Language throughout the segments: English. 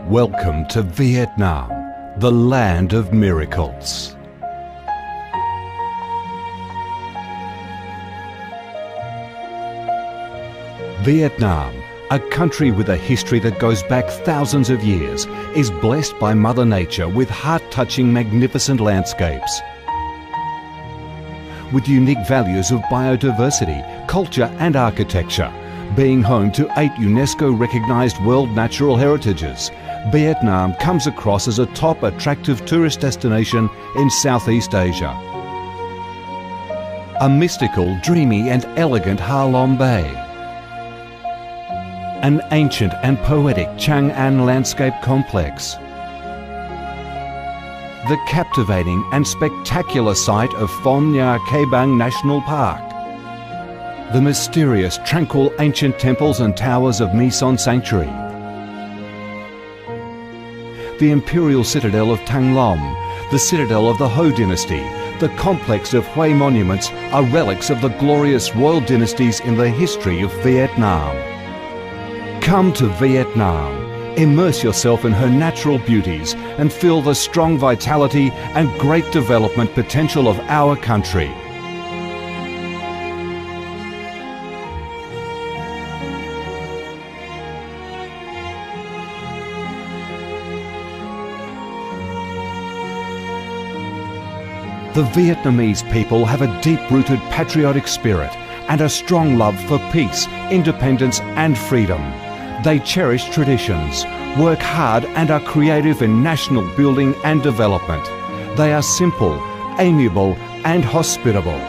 Welcome to Vietnam, the land of miracles. Vietnam, a country with a history that goes back thousands of years, is blessed by Mother Nature with heart-touching, magnificent landscapes. With unique values of biodiversity, culture and architecture, being home to 8 UNESCO-recognized World Natural Heritages, Vietnam comes across as a top attractive tourist destination in Southeast Asia. A mystical, dreamy and elegant Ha Long Bay. An ancient and poetic Chang An landscape complex. The captivating and spectacular site of Phong Nha Ke Bang National Park. The mysterious, tranquil ancient temples and towers of My Son Sanctuary. The imperial citadel of Thăng Long, the citadel of the Ho dynasty, the complex of Hue monuments are relics of the glorious royal dynasties in the history of Vietnam. Come to Vietnam, immerse yourself in her natural beauties and feel the strong vitality and great development potential of our country. The Vietnamese people have a deep-rooted patriotic spirit and a strong love for peace, independence and freedom. They cherish traditions, work hard and are creative in national building and development. They are simple, amiable and hospitable.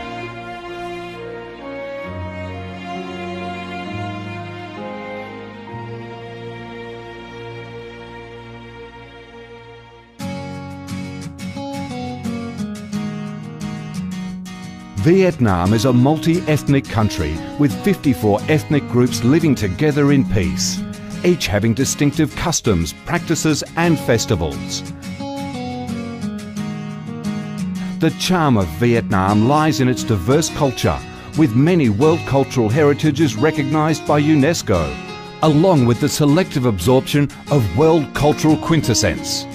Vietnam is a multi-ethnic country with 54 ethnic groups living together in peace, each having distinctive customs, practices and festivals. The charm of Vietnam lies in its diverse culture, with many World Cultural Heritages recognized by UNESCO, along with the selective absorption of World Cultural Quintessence.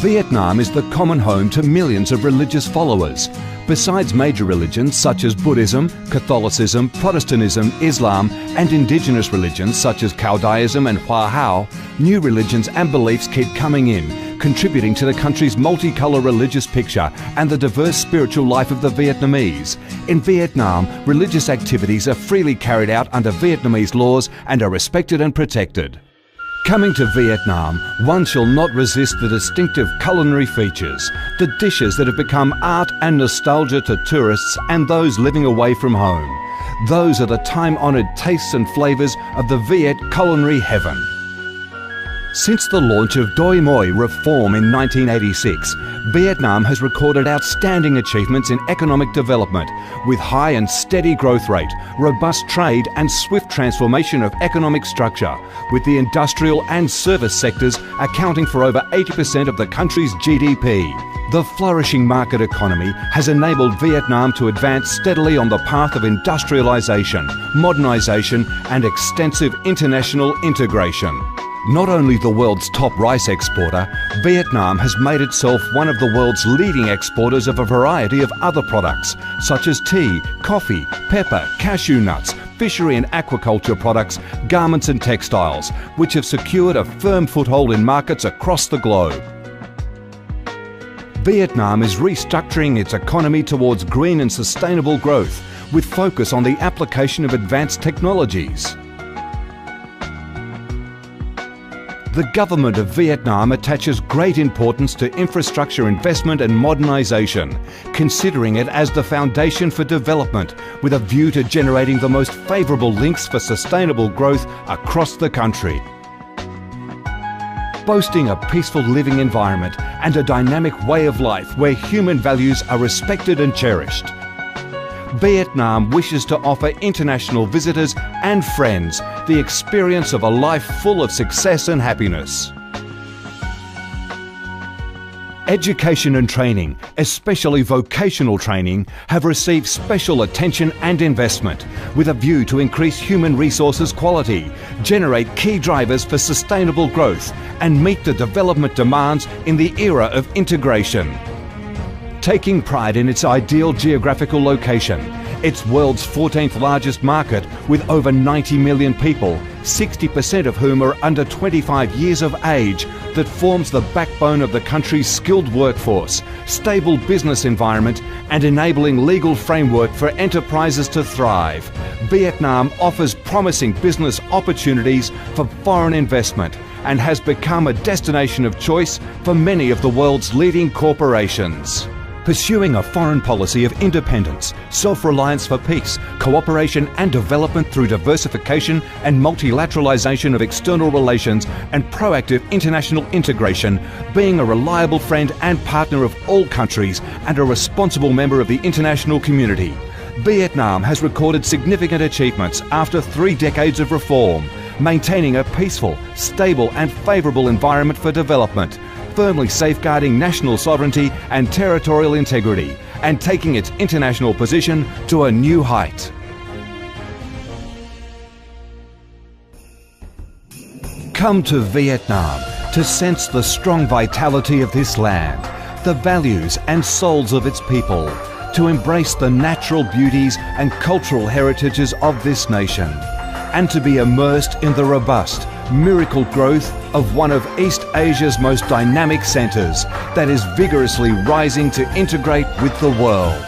Vietnam is the common home to millions of religious followers. Besides major religions such as Buddhism, Catholicism, Protestantism, Islam and indigenous religions such as Caodaism and Hoa Hao, new religions and beliefs keep coming in, contributing to the country's multicolour religious picture and the diverse spiritual life of the Vietnamese. In Vietnam, religious activities are freely carried out under Vietnamese laws and are respected and protected. Coming to Vietnam, one shall not resist the distinctive culinary features, the dishes that have become art and nostalgia to tourists and those living away from home. Those are the time-honoured tastes and flavours of the Viet culinary heaven. Since the launch of Doi Moi reform in 1986, Vietnam has recorded outstanding achievements in economic development, with high and steady growth rate, robust trade and swift transformation of economic structure, with the industrial and service sectors accounting for over 80% of the country's GDP. The flourishing market economy has enabled Vietnam to advance steadily on the path of industrialisation, modernisation and extensive international integration. Not only the world's top rice exporter, Vietnam has made itself one of the world's leading exporters of a variety of other products, such as tea, coffee, pepper, cashew nuts, fishery and aquaculture products, garments and textiles, which have secured a firm foothold in markets across the globe. Vietnam is restructuring its economy towards green and sustainable growth, with focus on the application of advanced technologies. The government of Vietnam attaches great importance to infrastructure investment and modernisation, considering it as the foundation for development, with a view to generating the most favourable links for sustainable growth across the country. Boasting a peaceful living environment and a dynamic way of life where human values are respected and cherished, Vietnam wishes to offer international visitors and friends the experience of a life full of success and happiness. Education and training, especially vocational training, have received special attention and investment with a view to increase human resources quality, generate key drivers for sustainable growth, and meet the development demands in the era of integration. Taking pride in its ideal geographical location, its world's 14th largest market with over 90 million people, 60% of whom are under 25 years of age, that forms the backbone of the country's skilled workforce, stable business environment, and enabling legal framework for enterprises to thrive. Vietnam offers promising business opportunities for foreign investment and has become a destination of choice for many of the world's leading corporations. Pursuing a foreign policy of independence, self-reliance for peace, cooperation and development through diversification and multilateralization of external relations and proactive international integration, being a reliable friend and partner of all countries and a responsible member of the international community. Vietnam has recorded significant achievements after 3 decades of reform, maintaining a peaceful, stable and favourable environment for development, firmly safeguarding national sovereignty and territorial integrity, and taking its international position to a new height. Come to Vietnam to sense the strong vitality of this land, the values and souls of its people, to embrace the natural beauties and cultural heritages of this nation, and to be immersed in the robust, miracle growth of one of East Asia's most dynamic centres that is vigorously rising to integrate with the world.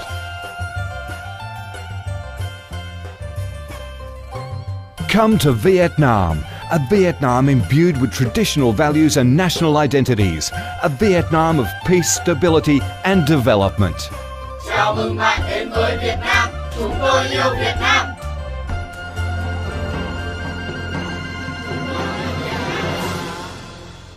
Come to Vietnam, a Vietnam imbued with traditional values and national identities, a Vietnam of peace, stability and development. Chào mừng bạn đến với Việt Nam, chúng tôi yêu Việt Nam.